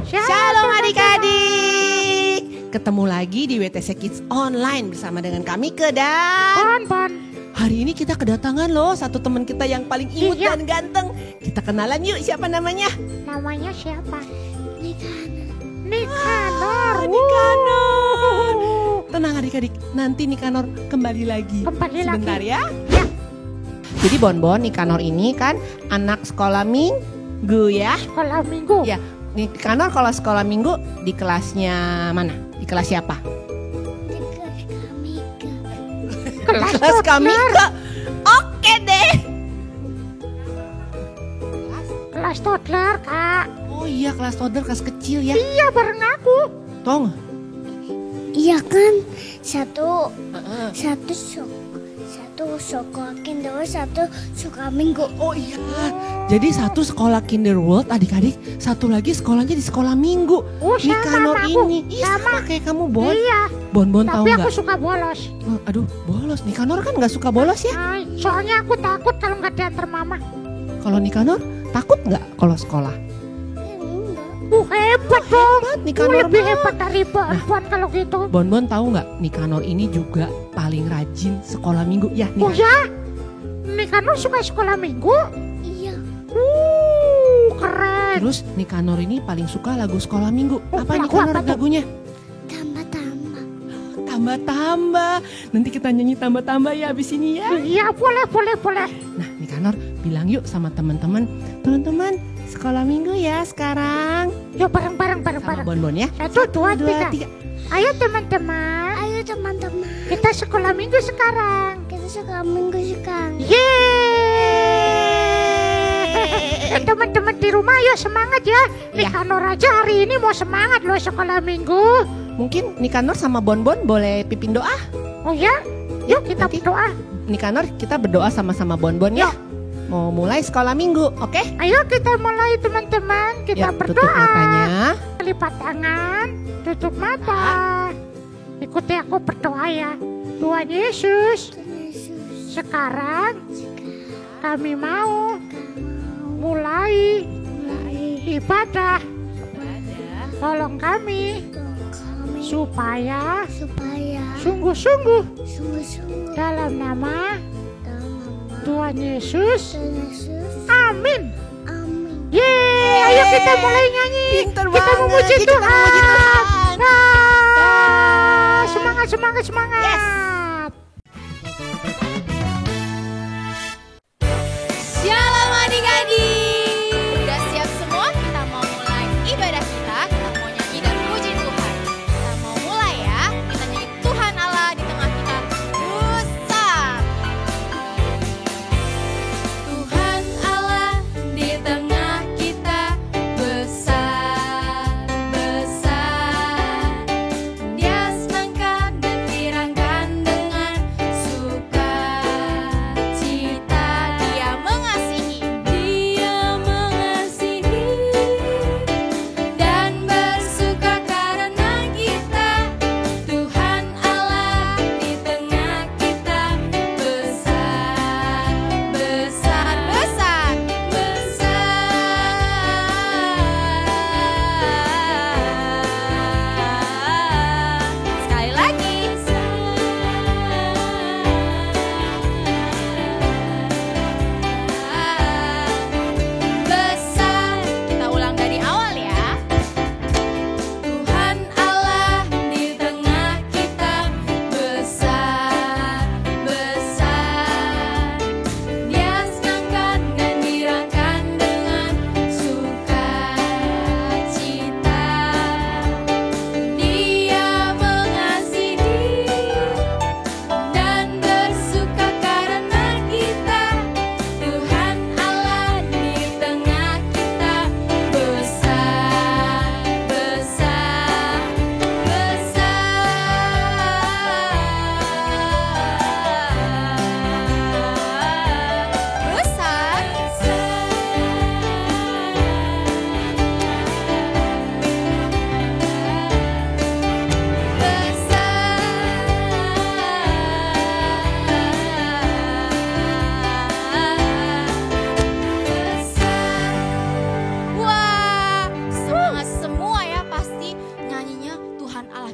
Shalom adik-adik. Ketemu lagi di WTC Kids Online bersama dengan kami Kedan. Hari ini kita kedatangan loh satu teman kita yang paling imut dan ganteng. Kita kenalan yuk, siapa namanya? Namanya siapa? Nikanor. Tenang adik-adik, nanti Nikanor kembali lagi. Sebentar ya. Jadi Bonbon, Nikanor ini kan anak sekolah minggu ya. Sekolah minggu. Ya, Nikanor kalau sekolah minggu di kelasnya mana? Di kelas siapa? Kelas Kamika. Oke deh. Kelas toddler, Kak. Oh iya, kelas toddler, kelas kecil ya. Iya, bareng aku. Tong. Iya kan, satu sekolah kinder, satu sekolah minggu. Oh iya. Jadi satu sekolah Kinderworld adik-adik, satu lagi sekolahnya di sekolah minggu. Oh, sama Nikanor aku. ini. Iya, sama kayak kamu, Bon. Iya. Bon tahu Tapi nggak? aku suka bolos. Oh, aduh, bolos. Nikanor kan nggak suka bolos ya? Soalnya aku takut kalau nggak diantar mama. Kalau Nikanor takut nggak kalau sekolah? Hebat dong. Nikanor Lebih hebat dari Bon kalau gitu. Bon tahu nggak? Nikanor ini juga paling rajin sekolah minggu ya. Oh ya? Nikanor suka sekolah minggu? Iya. Keren. Terus Nikanor ini paling suka lagu sekolah minggu. Apa lagu Nikanor apa tuh? lagunya? Tambah-tambah. Tambah-tambah. Nanti kita nyanyi tambah-tambah ya abis ini ya. Iya, boleh. Nah, Nikanor bilang yuk sama teman-teman. Teman-teman, sekolah minggu ya sekarang. Yuk bareng. Sama Bonbon ya. 1, 2, 3. Ayo teman-teman. Ayo teman-teman, Kita sekolah minggu sekarang. kita sekolah minggu sekarang. Yeay. Teman-teman di rumah yuk semangat ya. Nikanor aja hari ini mau semangat loh sekolah minggu. Mungkin Nikanor sama Bonbon boleh pimpin doa. Oh ya? Yuk kita nanti. berdoa. Nikanor kita berdoa sama-sama Bonbon ya. Mau mulai sekolah minggu, oke? Ayo kita mulai teman-teman. Kita Ya, berdoa. tutup matanya. Lipat tangan, tutup mata. Ikuti aku berdoa ya. Tuhan Yesus, sekarang kami mau mulai ibadah. Tolong kami supaya sungguh-sungguh dalam nama Tuhan Yesus. Amin. Yeay, ayo kita mulai nyanyi. Pinter Kita banget. memuji Kita Tuhan. memuji Tuhan. Semangat. Shalom adik-adik. Udah siap semua? Kita mau mulai ibadah kita. Kita mau nyanyi dan puji Tuhan. Kita mau mulai ya. Kita nyanyi Tuhan Allah di tengah kita besar. Tuhan Allah di tengah kita besar, besar.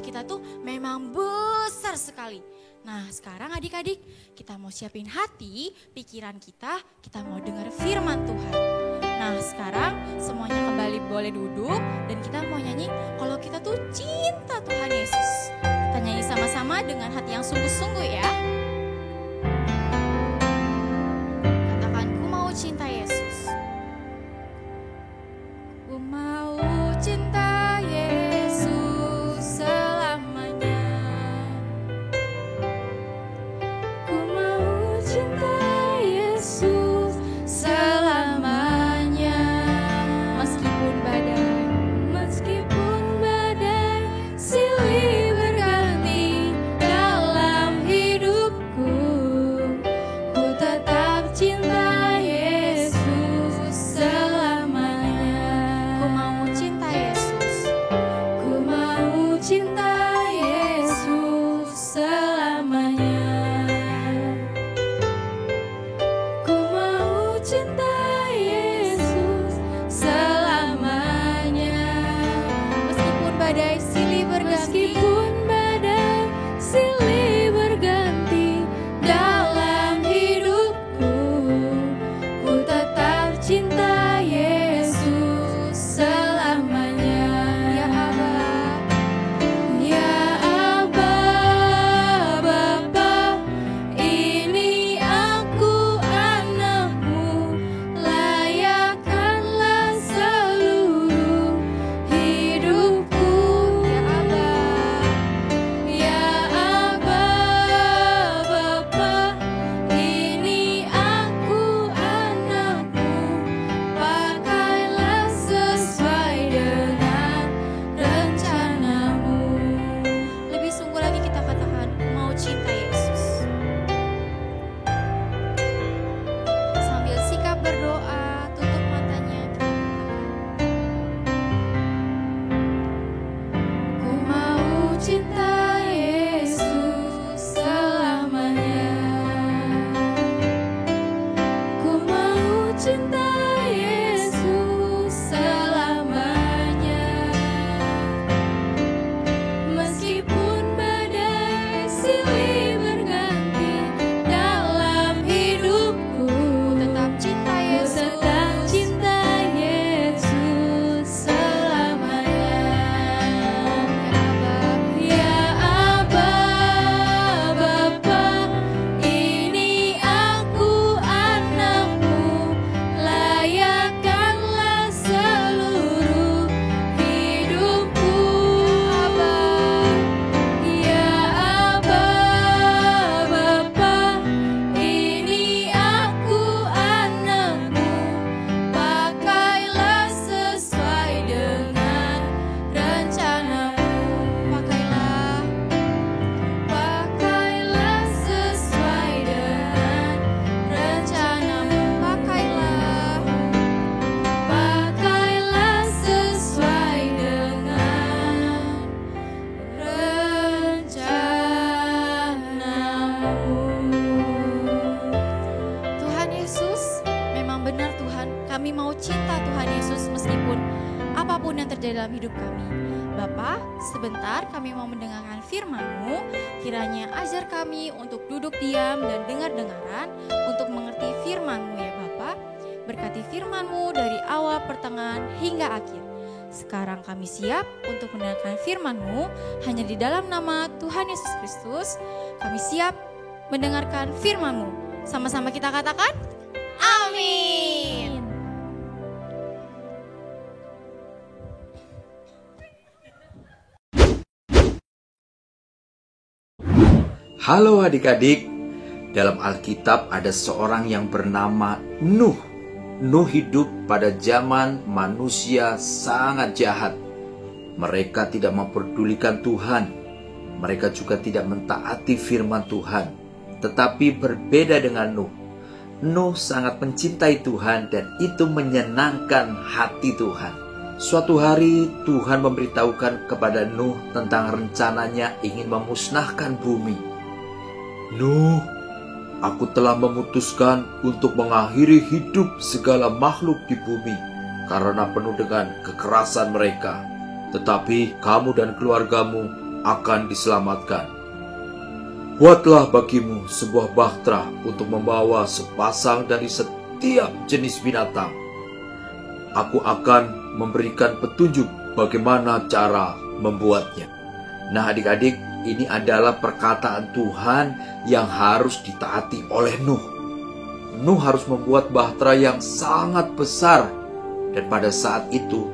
kita tuh memang besar sekali. Nah sekarang adik-adik, kita mau siapin hati, pikiran kita mau dengar firman Tuhan. Nah sekarang semuanya kembali boleh duduk dan kita mau nyanyi kalau kita tuh cinta Tuhan Yesus. Kita nyanyi sama-sama dengan hati yang sungguh-sungguh ya. Katakan, ku mau cinta Yesus. Ku mau cinta Yesus selamanya. Ku mau cinta Yesus selamanya. Meskipun badai silih berganti dalam hidupku, ku tetap cinta Yesus selamanya. Ku mau cinta Yesus. Ku mau cinta Yesus selamanya. Ku mau cinta Yesus selamanya. Meskipun badai silih berganti dalam hidupku, ku tetap cinta Yesus selamanya. Ya Aba, Bapa, ini aku anakmu, layakkanlah seluruh hidupku. Ya Aba, Bapa, ini aku anakmu, pakailah sesuai dengan rencanamu. Lebih sungguh lagi kita katakan, mau cinta Yesus. Sambil sikap berdoa, tutup matanya, kita katakan, ku mau cinta Yesus selamanya. Ku mau cinta Yesus selamanya. Meskipun badai silih berganti dalam hidupku, ku tetap cinta Yesus. Ku tetap cinta Yesus selamanya. Ya Aba, Bapa, ini aku anakmu, layakkanlah seluruh hidupku. Ya Aba, Bapa, ini aku anakmu, pakailah sesuai dengan rencanamu. Pakailah sesuai dengan rencanamu. Pakailah sesuai dengan rencanamu. Tuhan Yesus, memang benar Tuhan, kami mau cinta Tuhan Yesus meskipun apapun yang terjadi dalam hidup kami. Bapa, sebentar kami mau mendengarkan firman-Mu, kiranya ajar kami untuk duduk diam dan dengar-dengaran untuk mengerti firman-Mu ya Bapa. Berkati firman-Mu dari awal, pertengahan hingga akhir. Sekarang kami siap untuk mendengarkan firman-Mu hanya di dalam nama Tuhan Yesus Kristus. Kami siap mendengarkan firman-Mu. Sama-sama kita katakan, amin. Halo adik-adik, dalam Alkitab ada seorang yang bernama Nuh. Nuh hidup pada zaman manusia sangat jahat. Mereka tidak memperdulikan Tuhan. Mereka juga tidak mentaati firman Tuhan. Tetapi berbeda dengan Nuh. Nuh sangat mencintai Tuhan dan itu menyenangkan hati Tuhan. Suatu hari Tuhan memberitahukan kepada Nuh tentang rencananya ingin memusnahkan bumi. Nuh, aku telah memutuskan untuk mengakhiri hidup segala makhluk di bumi karena penuh dengan kekerasan mereka. Tetapi kamu dan keluargamu akan diselamatkan. Buatlah bagimu sebuah bahtera untuk membawa sepasang dari setiap jenis binatang. Aku akan memberikan petunjuk bagaimana cara membuatnya. Nah adik-adik, ini adalah perkataan Tuhan yang harus ditaati oleh Nuh. Nuh harus membuat bahtera yang sangat besar, dan pada saat itu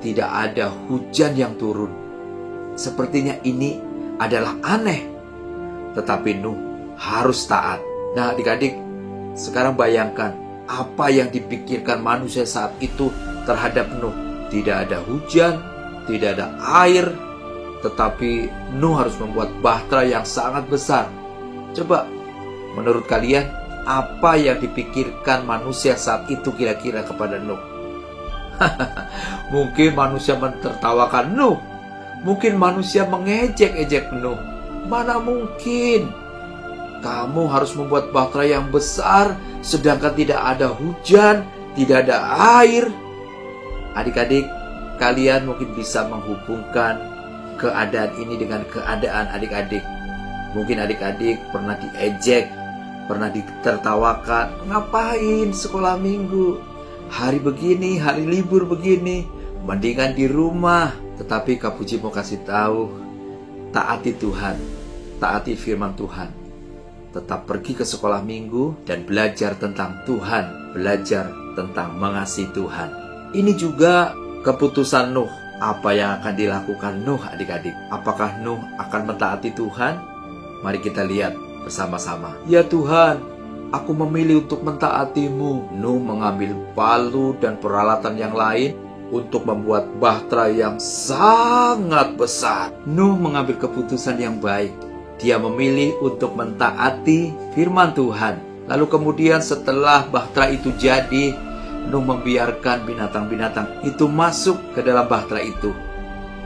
tidak ada hujan yang turun. Sepertinya ini adalah aneh, tetapi Nuh harus taat. Nah adik-adik, sekarang bayangkan apa yang dipikirkan manusia saat itu terhadap Nuh. Tidak ada hujan, tidak ada air, tetapi Nuh harus membuat bahtera yang sangat besar. Coba, menurut kalian, apa yang dipikirkan manusia saat itu kira-kira kepada Nuh? Mungkin manusia mentertawakan Nuh. Mungkin manusia mengejek-ejek Nuh. Mana mungkin? Kamu harus membuat bahtera yang besar, sedangkan tidak ada hujan, tidak ada air. Adik-adik, kalian mungkin bisa menghubungkan keadaan ini dengan keadaan adik-adik. Mungkin adik-adik pernah diejek, pernah ditertawakan. Ngapain sekolah minggu? Hari begini, hari libur begini, mendingan di rumah. Tetapi Kak Puji mau kasih tahu, taati Tuhan, taati firman Tuhan. Tetap pergi ke sekolah minggu dan belajar tentang Tuhan, belajar tentang mengasihi Tuhan. Ini juga keputusan Nuh. Apa yang akan dilakukan Nuh adik-adik? Apakah Nuh akan mentaati Tuhan? Mari kita lihat bersama-sama. Ya Tuhan, aku memilih untuk mentaati-Mu. Nuh mengambil palu dan peralatan yang lain untuk membuat bahtera yang sangat besar. Nuh mengambil keputusan yang baik. Dia memilih untuk mentaati firman Tuhan. Lalu kemudian setelah bahtera itu jadi, Nuh membiarkan binatang-binatang itu masuk ke dalam bahtera itu.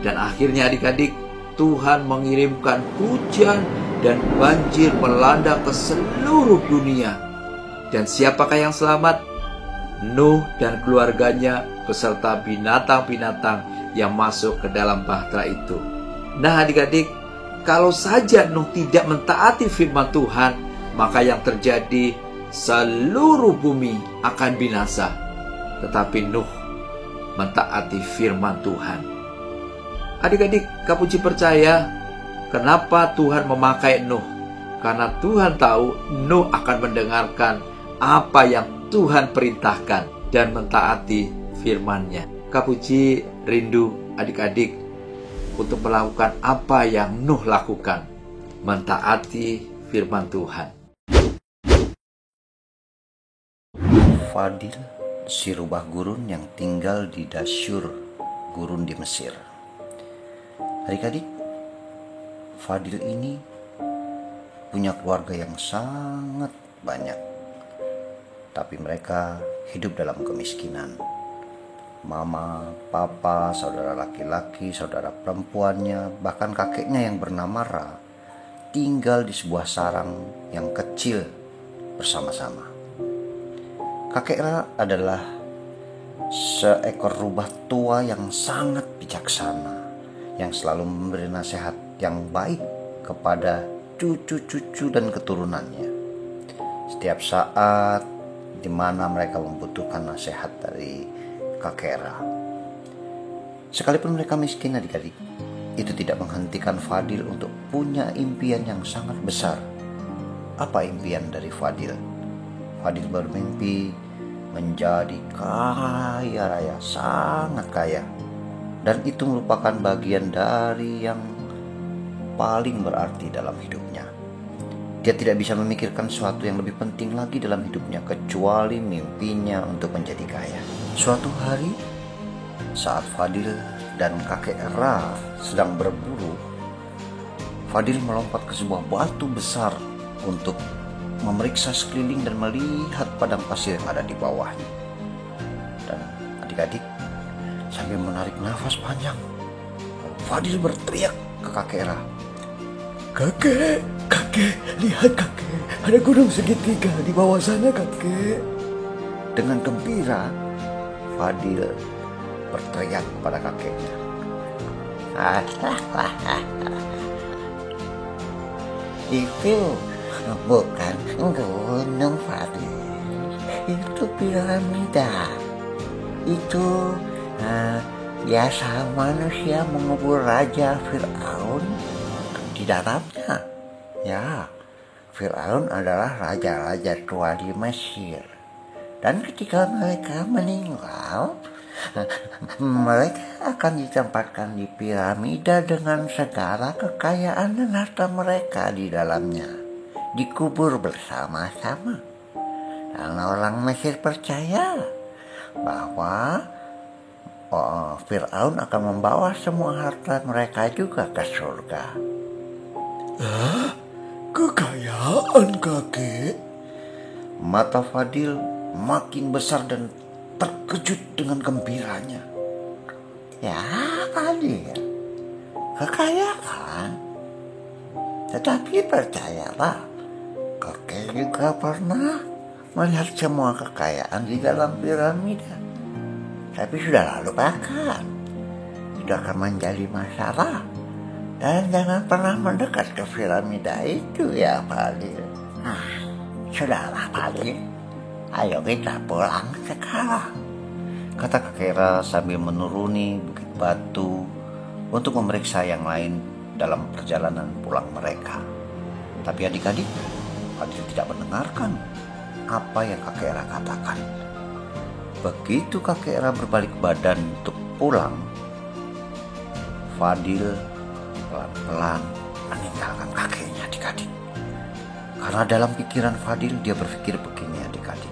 Dan akhirnya adik-adik, Tuhan mengirimkan hujan dan banjir melanda ke seluruh dunia. Dan siapakah yang selamat? Nuh dan keluarganya beserta binatang-binatang yang masuk ke dalam bahtera itu. Nah adik-adik, kalau saja Nuh tidak mentaati firman Tuhan, maka yang terjadi seluruh bumi akan binasa. Tetapi Nuh mentaati firman Tuhan. Adik-adik, Kak Puji percaya kenapa Tuhan memakai Nuh? Karena Tuhan tahu Nuh akan mendengarkan apa yang Tuhan perintahkan dan mentaati firman-Nya. Kak Puji rindu adik-adik untuk melakukan apa yang Nuh lakukan, mentaati firman Tuhan. Fadil, si rubah gurun yang tinggal di Dasyur gurun di Mesir. Adik-adik, Fadil ini punya keluarga yang sangat banyak, tapi mereka hidup dalam kemiskinan. Mama, papa, saudara laki-laki, saudara perempuannya, bahkan kakeknya yang bernama Ra, tinggal di sebuah sarang yang kecil bersama-sama. Kakek Ra adalah seekor rubah tua yang sangat bijaksana, yang selalu memberi nasihat yang baik kepada cucu-cucu dan keturunannya. Setiap saat di mana mereka membutuhkan nasihat dari kakek Ra. Sekalipun mereka miskin adik-adik, itu tidak menghentikan Fadil untuk punya impian yang sangat besar. Apa impian dari Fadil? Fadil bermimpi menjadi kaya raya, sangat kaya. Dan itu merupakan bagian dari yang paling berarti dalam hidupnya. Dia tidak bisa memikirkan sesuatu yang lebih penting lagi dalam hidupnya kecuali mimpinya untuk menjadi kaya. Suatu hari, saat Fadil dan kakek Ra sedang berburu, Fadil melompat ke sebuah batu besar untuk memeriksa sekeliling dan melihat padang pasir yang ada di bawahnya. Dan adik-adik, sambil menarik nafas panjang, Fadil berteriak ke kakek Ra. Kakek, lihat kakek, ada gunung segitiga di bawah sana kakek. Dengan gembira, Fadil berteriak kepada kakeknya. Itu bukan gunung, Fadil. Itu piramida. Itu biasa manusia mengubur Raja Fir'aun di dalamnya. Ya, Fir'aun adalah raja-raja tua di Mesir. Dan ketika mereka meninggal, mereka akan ditempatkan di piramida dengan segala kekayaan dan harta mereka di dalamnya, dikubur bersama-sama. Dan orang Mesir percaya bahwa Fir'aun akan membawa semua harta mereka juga ke surga. Kekayaan, kakek? Mata Fadil makin besar dan terkejut dengan gembiranya. Ya, Fadil, kekayaan. Tetapi percayalah, kakek juga pernah melihat semua kekayaan di dalam piramida. Tapi sudah lalu bahkan, itu akan menjadi masalah. Dan jangan pernah mendekat ke piramida itu ya, Fadil. Sudahlah, Fadil. Ayo kita pulang sekarang, kata kakek Era sambil menuruni bukit batu untuk memeriksa yang lain dalam perjalanan pulang mereka. Tapi adik-adik, Fadil tidak mendengarkan apa yang kakek Era katakan. Begitu kakek Era berbalik badan untuk pulang, Fadil pelan-pelan meninggalkan kakeknya, adik-adik. Karena dalam pikiran Fadil dia berpikir begini, adik-adik.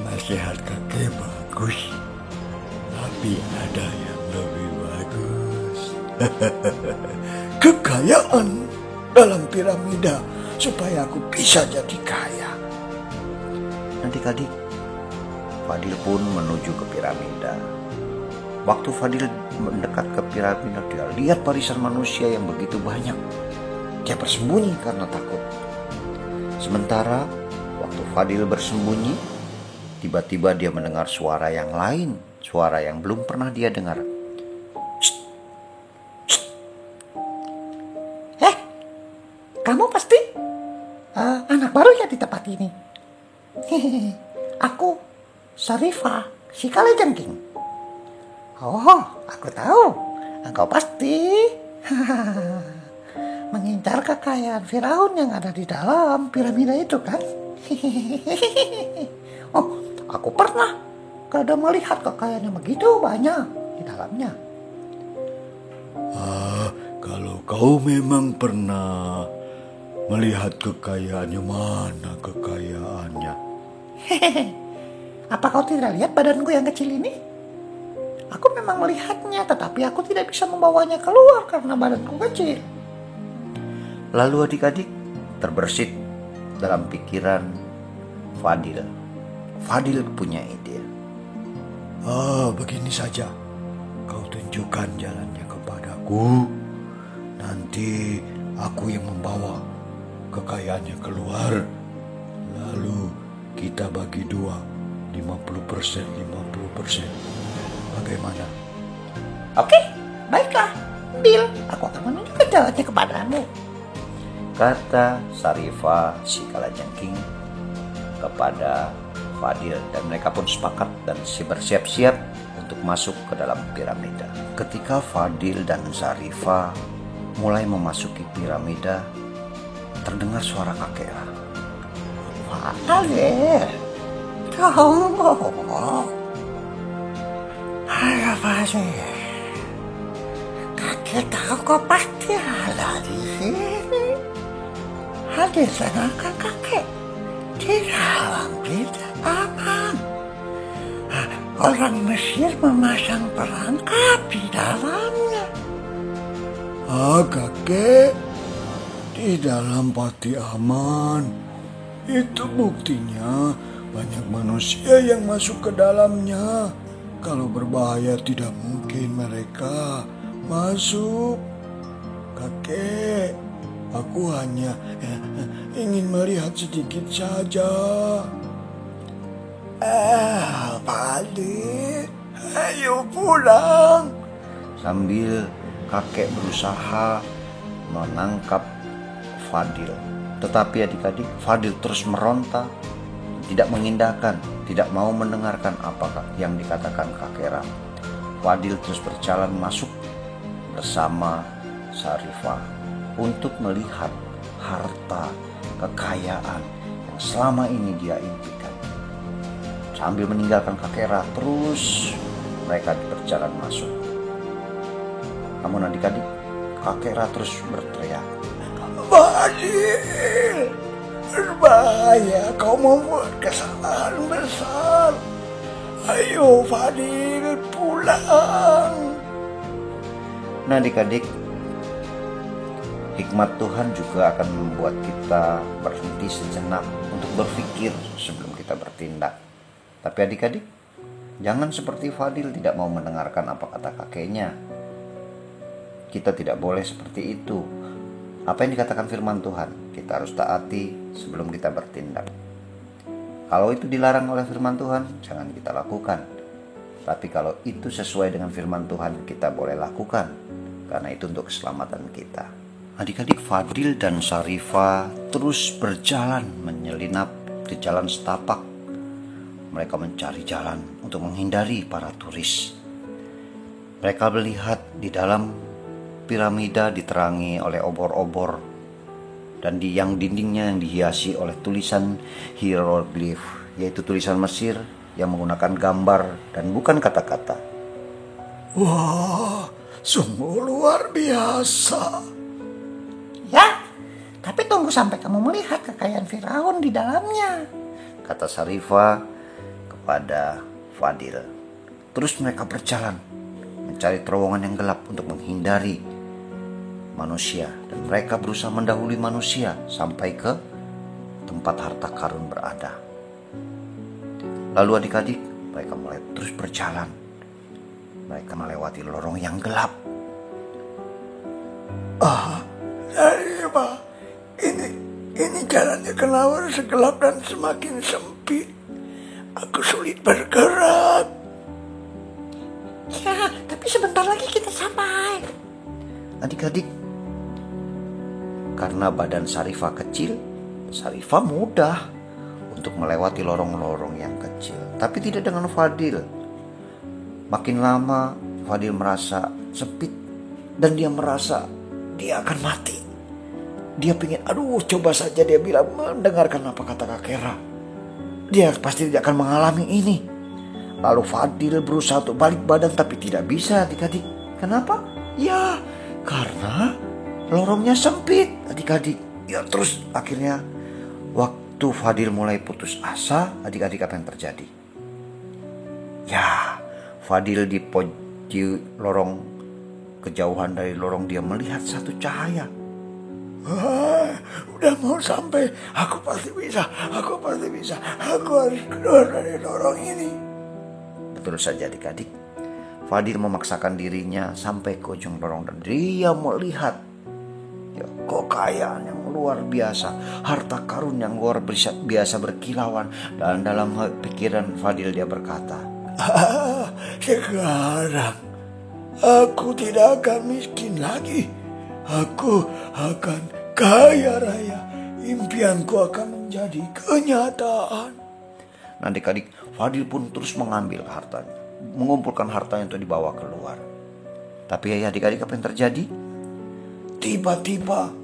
Nasihat kakek bagus, tapi ada yang lebih bagus. Kekayaan dalam piramida supaya aku bisa jadi kaya. Adik-adik, Fadil pun menuju ke piramida. Waktu Fadil mendekat ke piramida, dia lihat barisan manusia yang begitu banyak. Dia bersembunyi karena takut. Sementara waktu Fadil bersembunyi, tiba-tiba dia mendengar suara yang lain, suara yang belum pernah dia dengar. Kamu pasti anak baru ya di tempat ini. Aku Sarifah, si kalajengking. Oh, aku tahu. Engkau pasti mengincar kekayaan Firaun yang ada di dalam piramida itu kan? Oh, aku pernah kadang melihat kekayaan yang begitu banyak di dalamnya. Kalau kau memang pernah melihat kekayaannya, mana kekayaannya? Apa kau tidak lihat badanku yang kecil ini? Aku memang melihatnya, tetapi aku tidak bisa membawanya keluar karena badanku kecil. Lalu adik-adik terbersit dalam pikiran Fadil. Fadil punya ide. Begini saja. Kau tunjukkan jalannya kepadaku. Nanti aku yang membawa kekayaannya keluar. Lalu kita bagi dua, 50%, 50%. Bagaimana? Oke, baiklah. Deal, aku akan menunjukkan jalannya kepadamu, kata Sarifah si kalajengking kepada Fadil, dan mereka pun sepakat dan bersiap-siap untuk masuk ke dalam piramida. Ketika Fadil dan Sarifah mulai memasuki piramida, terdengar suara kakek Era. Fadil, tunggu. Ayo Fadil, kakek tahu kau pasti ada di sini. Hadir dengarkan kakek. Di dalam kita aman. Orang Mesir memasang perangkap di dalamnya. Kakek, di dalam pati aman. Itu buktinya banyak manusia yang masuk ke dalamnya. Kalau berbahaya tidak mungkin mereka masuk. Kakek, aku hanya ingin melihat sedikit saja. Fadil, Ayo pulang. Sambil kakek berusaha menangkap Fadil. Tetapi adik-adik, Fadil terus meronta, tidak mengindahkan, tidak mau mendengarkan apa yang dikatakan kakek Ram. Fadil terus berjalan masuk bersama Sarifah untuk melihat harta kekayaan yang selama ini dia impikan. Sambil meninggalkan kakek Ram, terus mereka berjalan masuk. Namun adik-adik, kakek Ram terus berteriak, Fadil, berbahaya, kau membuat kesalahan besar. Ayo Fadil, pulang. Nah adik-adik, hikmat Tuhan juga akan membuat kita berhenti sejenak untuk berpikir sebelum kita bertindak. Tapi adik-adik, jangan seperti Fadil tidak mau mendengarkan apa kata kakeknya. Kita tidak boleh seperti itu. Apa yang dikatakan firman Tuhan, kita harus taati sebelum kita bertindak. Kalau itu dilarang oleh firman Tuhan, jangan kita lakukan. Tapi kalau itu sesuai dengan firman Tuhan, kita boleh lakukan. Karena itu untuk keselamatan kita. Adik-adik, Fadil dan Sarifah terus berjalan menyelinap di jalan setapak. Mereka mencari jalan untuk menghindari para turis. Mereka melihat di dalam piramida diterangi oleh obor-obor dan yang dindingnya yang dihiasi oleh tulisan hieroglif, yaitu tulisan Mesir yang menggunakan gambar dan bukan kata-kata. Wah, sungguh luar biasa. Ya, tapi tunggu sampai kamu melihat kekayaan Firaun di dalamnya, kata Sarifah kepada Fadil. Terus mereka berjalan mencari terowongan yang gelap untuk menghindari manusia, dan mereka berusaha mendahului manusia sampai ke tempat harta karun berada. Lalu adik-adik, mereka mulai terus berjalan. Mereka melewati lorong yang gelap. Sarifah, ini jalannya keluar segelap dan semakin sempit. Aku sulit bergerak. Ya, tapi sebentar lagi kita sampai. Adik-adik, karena badan Sarifah kecil, Sarifah mudah untuk melewati lorong-lorong yang kecil. Tapi tidak dengan Fadil. Makin lama Fadil merasa sempit dan dia merasa dia akan mati. Dia pengen, coba saja dia bilang mendengarkan apa kata kakek Ram. Dia pasti tidak akan mengalami ini. Lalu Fadil berusaha untuk balik badan tapi tidak bisa adik-adik. Kenapa? Ya, karena lorongnya sempit adik-adik. Ya terus akhirnya waktu Fadil mulai putus asa, adik-adik apa yang terjadi? Ya, Fadil di lorong kejauhan dari lorong dia melihat satu cahaya. Udah mau sampai, aku pasti bisa. Aku harus keluar dari lorong ini. Betul saja adik-adik. Fadil memaksakan dirinya sampai ke ujung lorong dan dia melihat kekayaan yang luar biasa, harta karun yang luar biasa berkilauan. Dan dalam pikiran Fadil dia berkata, sekarang aku tidak akan miskin lagi. Aku akan kaya raya. Impianku akan menjadi kenyataan. Nah adik-adik, Fadil pun terus mengambil hartanya, mengumpulkan hartanya untuk dibawa keluar. Tapi ya adik-adik, apa yang terjadi? Tiba-tiba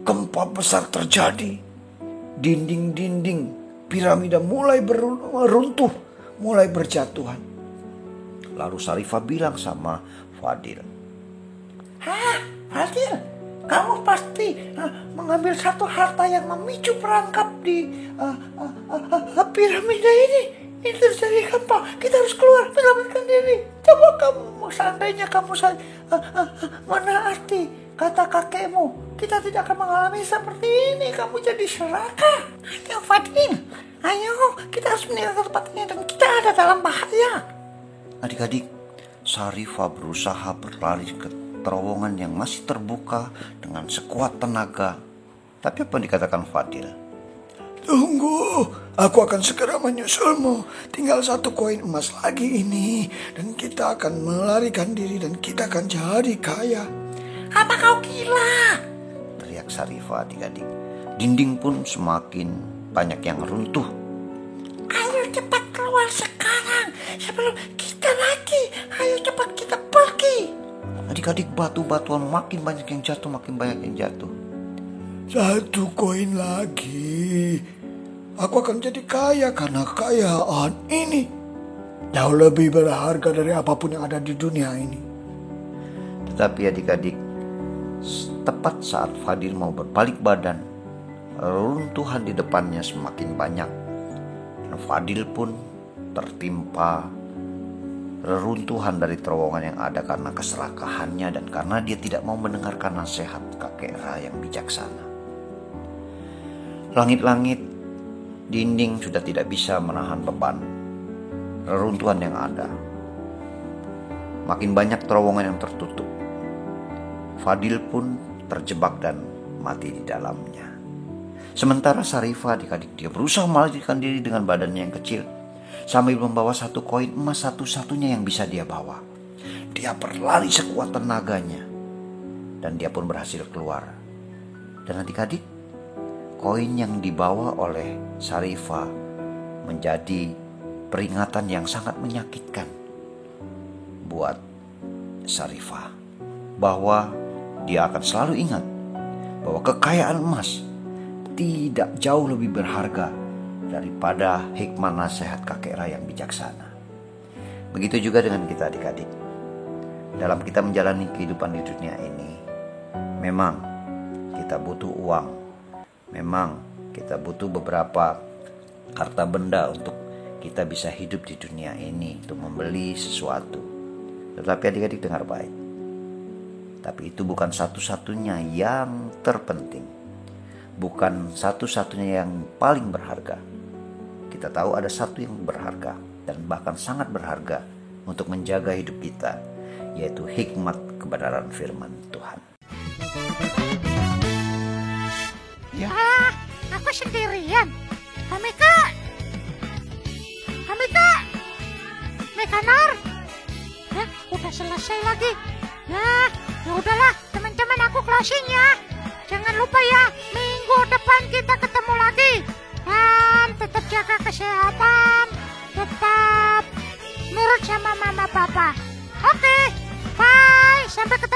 gempa besar terjadi. Dinding-dinding piramida mulai runtuh, mulai berjatuhan. Lalu Sarifah bilang sama Fadil, Fadil, kamu pasti mengambil satu harta yang memicu perangkap di piramida ini. Ini terjadi gempa, kita harus keluar menyelamatkan diri. Coba kamu, seandainya kamu menaati kata kakekmu, kita tidak akan mengalami seperti ini. Kamu jadi serakah. Ayo Fadil, ayo kita harus meninggalkan tempat ini dan kita ada dalam bahaya. Adik-adik, Sarifah berusaha berlari ke terowongan yang masih terbuka dengan sekuat tenaga. Tapi apa yang dikatakan Fadil? Tunggu, aku akan segera menyusulmu. Tinggal 1 koin emas lagi ini. Dan kita akan melarikan diri dan kita akan jadi kaya. Apa kau gila? Teriak Sarifah adik-adik. Dinding pun semakin banyak yang runtuh. Ayo cepat keluar sekarang sebelum kita lagi. Ayo cepat kita pergi. Adik-adik, batu-batuan makin banyak yang jatuh, makin banyak yang jatuh. 1 koin lagi. Aku akan jadi kaya karena kekayaan ini jauh lebih berharga dari apapun yang ada di dunia ini. Tetapi adik-adik, tepat saat Fadil mau berbalik badan, runtuhan di depannya semakin banyak. Dan Fadil pun tertimpa reruntuhan dari terowongan yang ada karena keserakahannya dan karena dia tidak mau mendengarkan nasihat kakek Ra yang bijaksana. Langit-langit, dinding sudah tidak bisa menahan beban reruntuhan yang ada. Makin banyak terowongan yang tertutup. Fadil pun terjebak dan mati di dalamnya. Sementara Sarifah adik-adik, dia berusaha melarikan diri dengan badannya yang kecil sambil membawa 1 koin emas satu-satunya yang bisa dia bawa. Dia berlari sekuat tenaganya dan dia pun berhasil keluar. Dan adik-adik, koin yang dibawa oleh Sarifah menjadi peringatan yang sangat menyakitkan buat Sarifah, bahwa dia akan selalu ingat bahwa kekayaan emas tidak jauh lebih berharga daripada hikmah nasihat kakek Ra yang bijaksana. Begitu juga dengan kita adik-adik. Dalam kita menjalani kehidupan di dunia ini, memang kita butuh uang. Memang kita butuh beberapa harta benda untuk kita bisa hidup di dunia ini, untuk membeli sesuatu. Tetapi adik-adik dengar baik. Tapi itu bukan satu-satunya yang terpenting. Bukan satu-satunya yang paling berharga. Kita tahu ada satu yang berharga dan bahkan sangat berharga untuk menjaga hidup kita, yaitu hikmat kebenaran firman Tuhan. Ya, aku sendirian. Hamika, Mekanar. Ya, udah selesai lagi. Ya udahlah teman-teman, aku closing ya. Jangan lupa ya, minggu depan kita ketemu lagi. Dan tetap jaga kesehatan, tetap nurut sama mama papa. Oke, bye, sampai ketemu.